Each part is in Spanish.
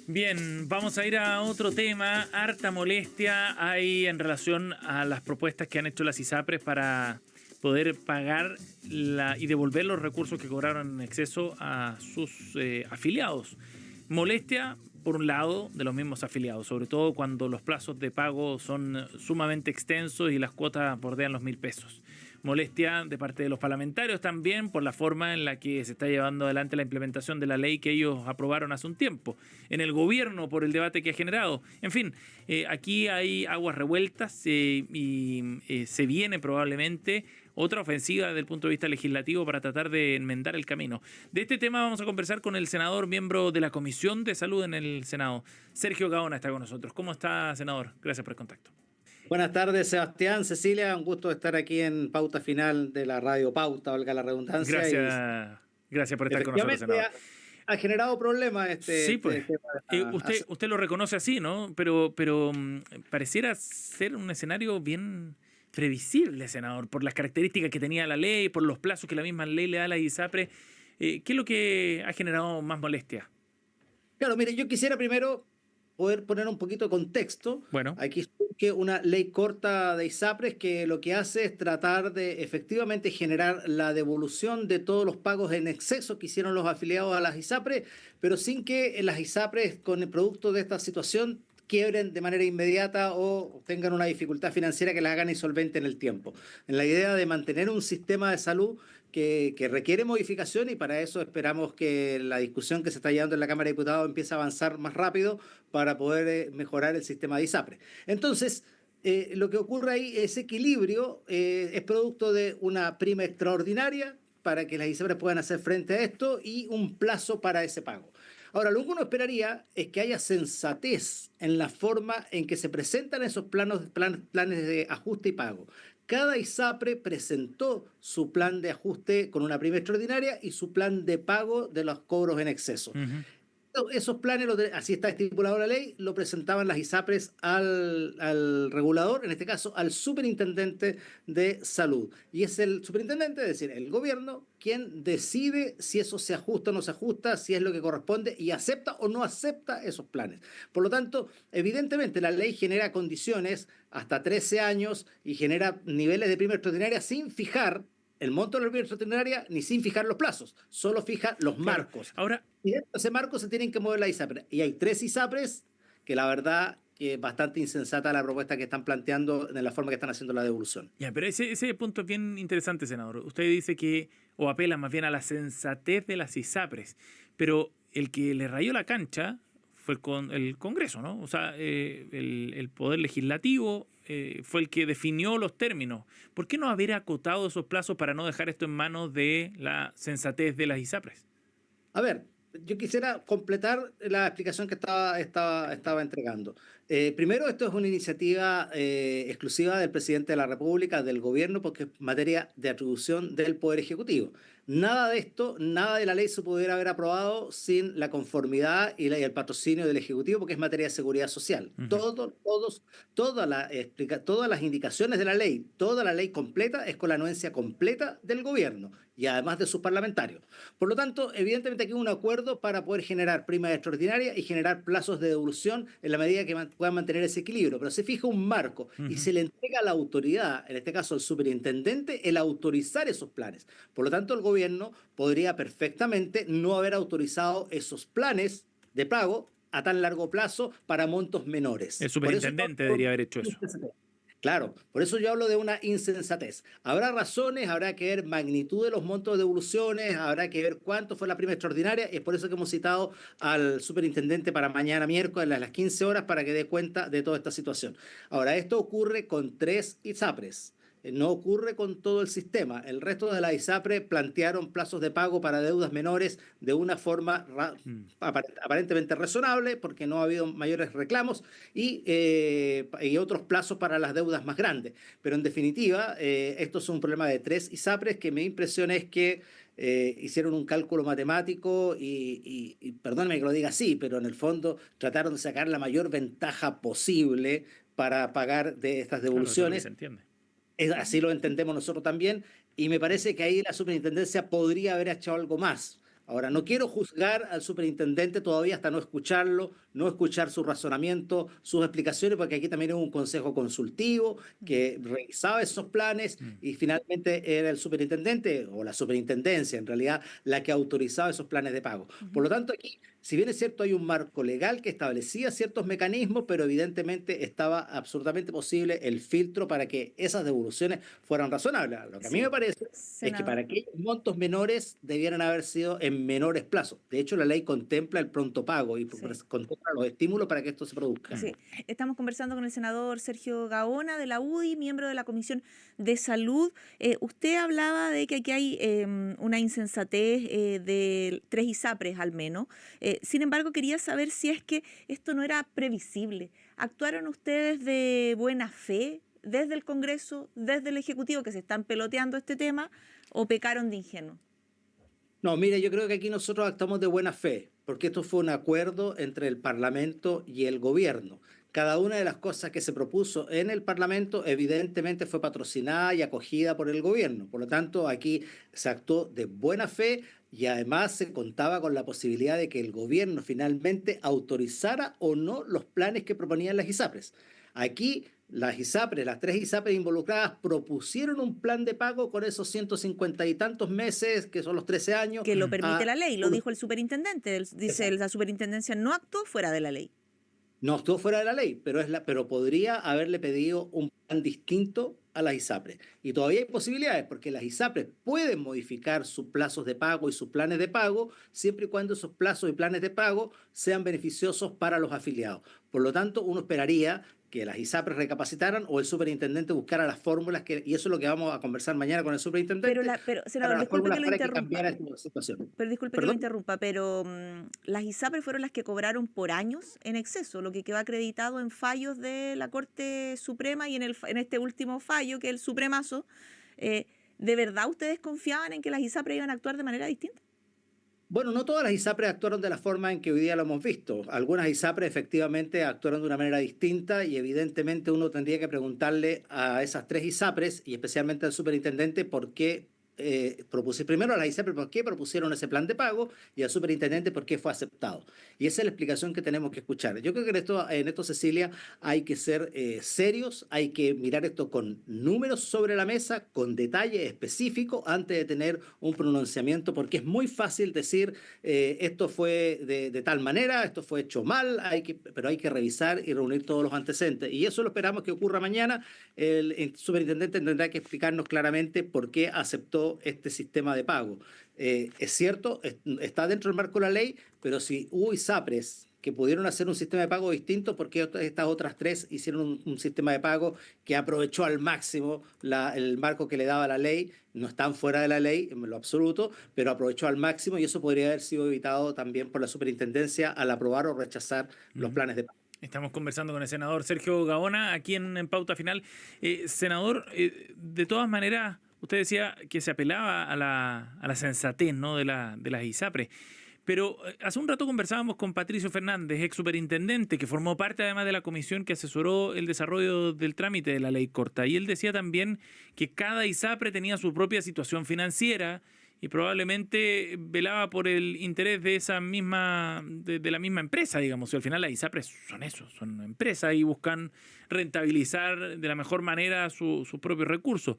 Bien, vamos a ir a otro tema. Harta molestia hay en relación a las propuestas que han hecho las ISAPRES para poder pagar y devolver los recursos que cobraron en exceso a sus afiliados. Molestia, por un lado, de los mismos afiliados, sobre todo cuando los plazos de pago son sumamente extensos y las cuotas bordean los 1.000 pesos. Molestia de parte de los parlamentarios también por la forma en la que se está llevando adelante la implementación de la ley que ellos aprobaron hace un tiempo. En el gobierno por el debate que ha generado. En fin, aquí hay aguas revueltas y se viene probablemente otra ofensiva desde el punto de vista legislativo para tratar de enmendar el camino. De este tema vamos a conversar con el senador, miembro de la Comisión de Salud en el Senado. Sergio Gaona está con nosotros. ¿Cómo está, senador? Gracias por el contacto. Buenas tardes, Sebastián, Cecilia, un gusto estar aquí en Pauta Final de la Radio Pauta, valga la redundancia. Gracias por estar con nosotros, senador. Ha generado problemas sí, pues. Usted lo reconoce así, ¿no? Pero pareciera ser un escenario bien previsible, senador, por las características que tenía la ley, por los plazos que la misma ley le da a la ISAPRE. ¿Qué es lo que ha generado más molestia? Claro, mire, yo quisiera primero poder poner un poquito de contexto. Bueno. Aquí surge una ley corta de ISAPRES que lo que hace es tratar de efectivamente generar la devolución de todos los pagos en exceso que hicieron los afiliados a las ISAPRES, pero sin que las ISAPRES, con el producto de esta situación, quiebren de manera inmediata o tengan una dificultad financiera que las hagan insolvente en el tiempo. En la idea de mantener un sistema de salud que requiere modificación, y para eso esperamos que la discusión que se está llevando en la Cámara de Diputados empiece a avanzar más rápido para poder mejorar el sistema de ISAPRE. Entonces, lo que ocurre ahí, ese equilibrio es producto de una prima extraordinaria para que las ISAPRES puedan hacer frente a esto y un plazo para ese pago. Ahora, lo que uno esperaría es que haya sensatez en la forma en que se presentan esos planes de ajuste y pago. Cada ISAPRE presentó su plan de ajuste con una prima extraordinaria y su plan de pago de los cobros en exceso. Esos planes, así está estipulado la ley, lo presentaban las ISAPRES al regulador, en este caso al superintendente de salud. Y es el superintendente, es decir, el gobierno, quien decide si eso se ajusta o no se ajusta, si es lo que corresponde y acepta o no acepta esos planes. Por lo tanto, evidentemente la ley genera condiciones hasta 13 años y genera niveles de prima extraordinaria sin fijar el monto de la prima extraordinaria ni sin fijar los plazos, solo fija los marcos. Ahora, y dentro de ese marco se tienen que mover las ISAPRES. Y hay 3 ISAPRES que la verdad que es bastante insensata la propuesta que están planteando en la forma que están haciendo la devolución. Ya, pero ese punto es bien interesante, senador. Usted dice que, o apela más bien a la sensatez de las ISAPRES, pero el que le rayó la cancha fue el Congreso, ¿no? O sea, el Poder Legislativo fue el que definió los términos. ¿Por qué no haber acotado esos plazos para no dejar esto en manos de la sensatez de las ISAPRES? A ver, yo quisiera completar la explicación que estaba entregando. Primero, esto es una iniciativa exclusiva del presidente de la República, del gobierno, porque es materia de atribución del Poder Ejecutivo. Nada de esto, nada de la ley se pudiera haber aprobado sin la conformidad y el patrocinio del Ejecutivo, porque es materia de seguridad social. Todas las indicaciones de la ley, toda la ley completa es con la anuencia completa del gobierno y además de sus parlamentarios. Por lo tanto, evidentemente aquí hay un acuerdo para poder generar primas extraordinarias y generar plazos de devolución en la medida que puedan mantener ese equilibrio, pero se fija un marco y se le entrega a la autoridad, en este caso al superintendente, el autorizar esos planes. Por lo tanto, el gobierno podría perfectamente no haber autorizado esos planes de pago a tan largo plazo para montos menores. El superintendente debería haber hecho eso. Claro, por eso yo hablo de una insensatez. Habrá razones, habrá que ver magnitud de los montos de devoluciones, habrá que ver cuánto fue la prima extraordinaria, y es por eso que hemos citado al superintendente para mañana miércoles a las 15 horas para que dé cuenta de toda esta situación. Ahora, esto ocurre con 3 ISAPRES. No ocurre con todo el sistema. El resto de la ISAPRE plantearon plazos de pago para deudas menores de una forma aparentemente razonable, porque no ha habido mayores reclamos, y otros plazos para las deudas más grandes. Pero en definitiva, esto es un problema de 3 ISAPRES que mi impresión es que hicieron un cálculo matemático y perdóname que lo diga así, pero en el fondo trataron de sacar la mayor ventaja posible para pagar de estas devoluciones. Claro, se entiende. Así lo entendemos nosotros también, y me parece que ahí la superintendencia podría haber hecho algo más. Ahora, no quiero juzgar al superintendente todavía hasta no escucharlo, no escuchar su razonamiento, sus explicaciones, porque aquí también hubo un consejo consultivo que revisaba esos planes Mm. y finalmente era el superintendente o la superintendencia, en realidad, la que autorizaba esos planes de pago. Por Ujú. lo tanto, aquí, si bien es cierto, hay un marco legal que establecía ciertos mecanismos, pero evidentemente estaba absolutamente posible el filtro para que esas devoluciones fueran razonables. Lo que a mí me Sí, parece es que senador. para aquellos montos menores debieran haber sido en menores plazos. De hecho, la ley contempla el pronto pago y Sí. contempla los estímulos para que esto se produzca. Sí, estamos conversando con el senador Sergio Gaona de la UDI, miembro de la Comisión de Salud. Usted hablaba de que aquí hay una insensatez de 3 ISAPRES al menos. Sin embargo, quería saber si es que esto no era previsible. ¿Actuaron ustedes de buena fe desde el Congreso, desde el Ejecutivo, que se están peloteando este tema, o pecaron de ingenuos? No, mire, yo creo que aquí nosotros actuamos de buena fe, porque esto fue un acuerdo entre el Parlamento y el gobierno. Cada una de las cosas que se propuso en el Parlamento evidentemente fue patrocinada y acogida por el gobierno. Por lo tanto, aquí se actuó de buena fe y además se contaba con la posibilidad de que el gobierno finalmente autorizara o no los planes que proponían las ISAPRES. Aquí las ISAPRES, las 3 ISAPRES involucradas, propusieron un plan de pago con esos 150 y tantos meses, que son los 13 años, Que lo Mm. permite a la ley, lo unos. dijo el superintendente. Dice, Exacto. la superintendencia no actuó fuera de la ley. No estuvo fuera de la ley, pero podría haberle pedido un plan distinto a las ISAPRES. Y todavía hay posibilidades, porque las ISAPRES pueden modificar sus plazos de pago y sus planes de pago, siempre y cuando esos plazos y planes de pago sean beneficiosos para los afiliados. Por lo tanto, uno esperaría que las ISAPRES recapacitaran o el superintendente buscara las fórmulas, y eso es lo que vamos a conversar mañana con el superintendente, Pero, para senador, las disculpe que fórmulas lo para que interrumpa. cambiara esta situación. Pero disculpe que lo ¿Perdón? interrumpa, pero las ISAPRES fueron las que cobraron por años en exceso, lo que quedó acreditado en fallos de la Corte Suprema y en este último fallo, que es el Supremazo. ¿De verdad ustedes confiaban en que las ISAPRES iban a actuar de manera distinta? Bueno, no todas las ISAPRES actuaron de la forma en que hoy día lo hemos visto. Algunas ISAPRES efectivamente actuaron de una manera distinta y evidentemente uno tendría que preguntarle a esas 3 ISAPRES y especialmente al superintendente por qué propusieron, primero a las ISAPRES por qué propusieron ese plan de pago y al superintendente por qué fue aceptado. Y esa es la explicación que tenemos que escuchar. Yo creo que en esto Cecilia, hay que ser serios, hay que mirar esto con números sobre la mesa, con detalle específico antes de tener un pronunciamiento, porque es muy fácil decir esto fue de tal manera, esto fue hecho mal, pero hay que revisar y reunir todos los antecedentes. Y eso lo esperamos que ocurra mañana. El superintendente tendrá que explicarnos claramente por qué aceptó este sistema de pago. Es cierto, está dentro del marco de la ley, pero si hubo ISAPRES que pudieron hacer un sistema de pago distinto, porque estas otras 3 hicieron un sistema de pago que aprovechó al máximo el marco que le daba la ley. No están fuera de la ley en lo absoluto, pero aprovechó al máximo y eso podría haber sido evitado también por la superintendencia al aprobar o rechazar los Mm. planes de pago. Estamos conversando con el senador Sergio Gaona aquí en Pauta Final. Senador, de todas maneras, usted decía que se apelaba a la sensatez, ¿no?, de las ISAPRES. Pero hace un rato conversábamos con Patricio Fernández, ex superintendente, que formó parte además de la comisión que asesoró el desarrollo del trámite de la ley corta. Y él decía también que cada ISAPRE tenía su propia situación financiera y probablemente velaba por el interés de esa misma, de la misma empresa, digamos. Y al final las ISAPRES son eso, son empresas y buscan rentabilizar de la mejor manera sus propios recursos.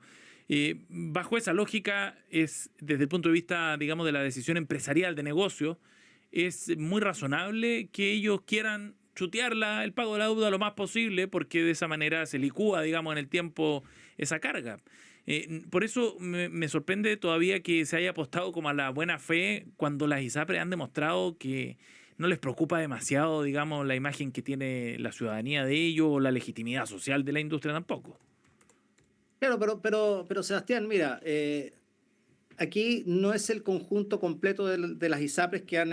Bajo esa lógica, es desde el punto de vista, digamos, de la decisión empresarial de negocio, es muy razonable que ellos quieran chutear el pago de la deuda lo más posible, porque de esa manera se licúa, digamos, en el tiempo esa carga. Por eso me sorprende todavía que se haya apostado como a la buena fe cuando las ISAPRES han demostrado que no les preocupa demasiado, digamos, la imagen que tiene la ciudadanía de ello o la legitimidad social de la industria tampoco. Claro, pero Sebastián, mira, aquí no es el conjunto completo de las ISAPRES que han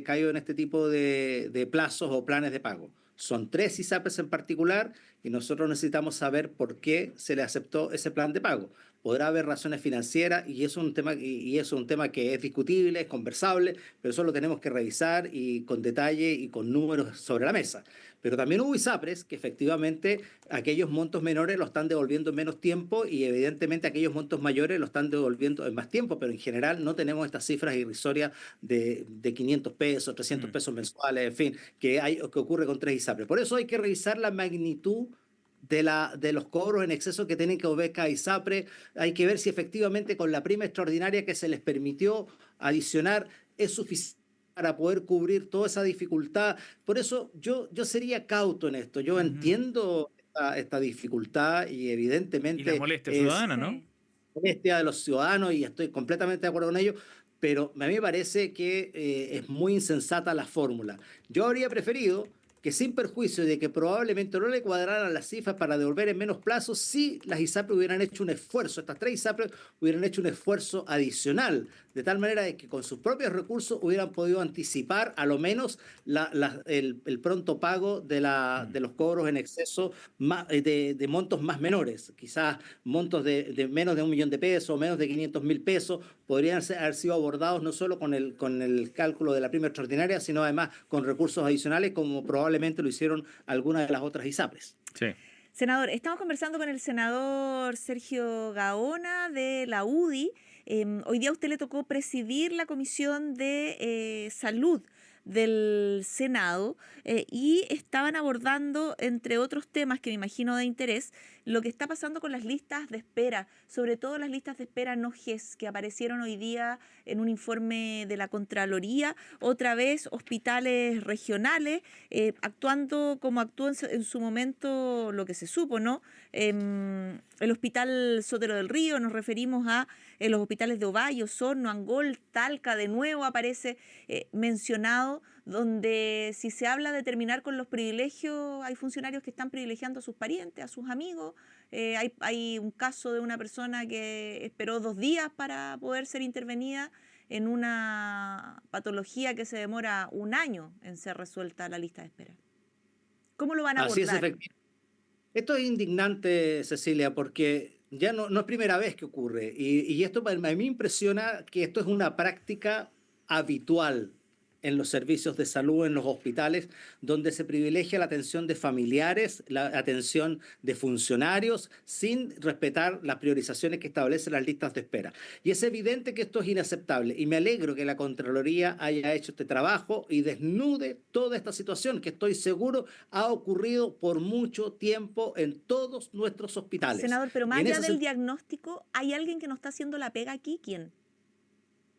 caído en este tipo de plazos o planes de pago. Son 3 ISAPRES en particular y nosotros necesitamos saber por qué se le aceptó ese plan de pago. podrá haber razones financieras y eso es un tema que es discutible, es conversable, pero eso lo tenemos que revisar y con detalle y con números sobre la mesa. Pero también hubo ISAPRES que efectivamente aquellos montos menores los están devolviendo en menos tiempo y evidentemente aquellos montos mayores los están devolviendo en más tiempo, pero en general no tenemos estas cifras irrisorias de 500 pesos, 300 pesos mensuales, en fin, que ocurre con 3 ISAPRES. Por eso hay que revisar la magnitud de los cobros en exceso que tienen que volver cada ISAPRE. Hay que ver si efectivamente con la prima extraordinaria que se les permitió adicionar es suficiente para poder cubrir toda esa dificultad. Por eso yo sería cauto en esto. Yo entiendo esta dificultad y Y la evidentemente molestia es ciudadana, ¿no? Sí. molestia de los ciudadanos y estoy completamente de acuerdo con ello, pero a mí me parece que es muy insensata la fórmula. Yo habría preferido que sin perjuicio de que probablemente no le cuadraran las cifras para devolver en menos plazos, si las ISAPRES hubieran hecho un esfuerzo, estas 3 ISAPRES hubieran hecho un esfuerzo adicional, de tal manera de que con sus propios recursos hubieran podido anticipar a lo menos el pronto pago de los cobros en exceso de montos más menores, quizás montos de menos de 1 millón de pesos, menos de 500.000 pesos, podrían haber sido abordados no solo con el cálculo de la prima extraordinaria, sino además con recursos adicionales, como probablemente lo hicieron algunas de las otras ISAPRES. Sí. Senador, estamos conversando con el senador Sergio Gaona de la UDI. Hoy día a usted le tocó presidir la Comisión de Salud del Senado y estaban abordando, entre otros temas que me imagino de interés, lo que está pasando con las listas de espera, sobre todo las listas de espera no GES, que aparecieron hoy día en un informe de la Contraloría. Otra vez, hospitales regionales actuando como actuó en su momento, lo que se supo, ¿no? El Hospital Sotero del Río, nos referimos a los hospitales de Ovalle, Osorno, Angol, Talca, de nuevo aparece mencionado, donde si se habla de terminar con los privilegios, hay funcionarios que están privilegiando a sus parientes, a sus amigos. Hay un caso de una persona que esperó 2 días para poder ser intervenida en una patología que se demora 1 año en ser resuelta la lista de espera. ¿Cómo lo van a Así es, abordar? efectivamente. Esto es indignante, Cecilia, porque ya no es primera vez que ocurre. Y esto a mí me impresiona que esto es una práctica habitual en los servicios de salud, en los hospitales, donde se privilegia la atención de familiares, la atención de funcionarios, sin respetar las priorizaciones que establecen las listas de espera. Y es evidente que esto es inaceptable. Y me alegro que la Contraloría haya hecho este trabajo y desnude toda esta situación, que estoy seguro ha ocurrido por mucho tiempo en todos nuestros hospitales. Senador, pero más Y en allá ese del sentido, diagnóstico, ¿hay alguien que no está haciendo la pega aquí? ¿Quién?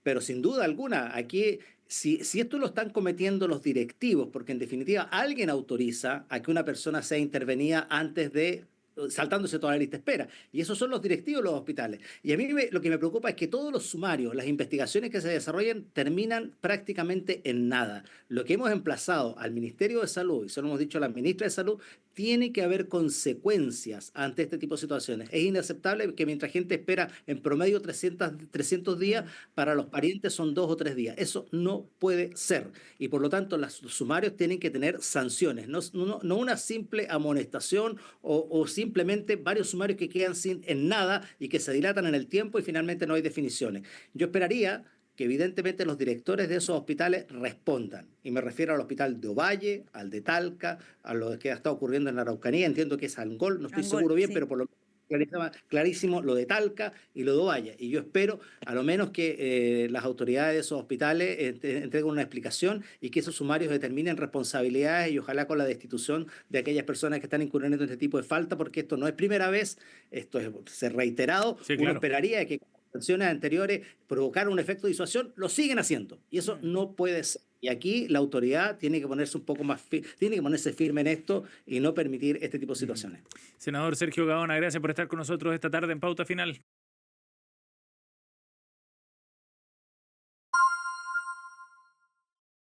pero sin duda alguna, aquí, si esto lo están cometiendo los directivos, porque en definitiva alguien autoriza a que una persona sea intervenida antes de saltándose toda la lista de espera. Y esos son los directivos de los hospitales. Y a mí lo que me preocupa es que todos los sumarios, las investigaciones que se desarrollan, terminan prácticamente en nada. Lo que hemos emplazado al Ministerio de Salud, y se lo hemos dicho a la ministra de Salud, tiene que haber consecuencias ante este tipo de situaciones. Es inaceptable que mientras gente espera en promedio 300 días, para los parientes son 2 o 3 días. Eso no puede ser. Y por lo tanto, los sumarios tienen que tener sanciones, no una simple amonestación o simplemente varios sumarios que quedan en nada y que se dilatan en el tiempo y finalmente no hay definiciones. Yo esperaría que evidentemente los directores de esos hospitales respondan. Y me refiero al hospital de Ovalle, al de Talca, a lo que ha estado ocurriendo en la Araucanía. Entiendo que es Angol, no estoy Angol, seguro bien, sí. pero por lo menos clarísimo lo de Talca y lo de Ovalle. Y yo espero a lo menos que las autoridades de esos hospitales entreguen una explicación y que esos sumarios determinen responsabilidades y ojalá con la destitución de aquellas personas que están incurriendo en este tipo de falta, porque esto no es primera vez, esto es reiterado. Sí, Uno claro. esperaría que sanciones anteriores provocaron un efecto de disuasión, lo siguen haciendo y eso no puede ser. Y aquí la autoridad tiene que ponerse un poco más tiene que ponerse firme en esto y no permitir este tipo de situaciones. Senador Sergio Gaona, gracias por estar con nosotros esta tarde en Pauta Final.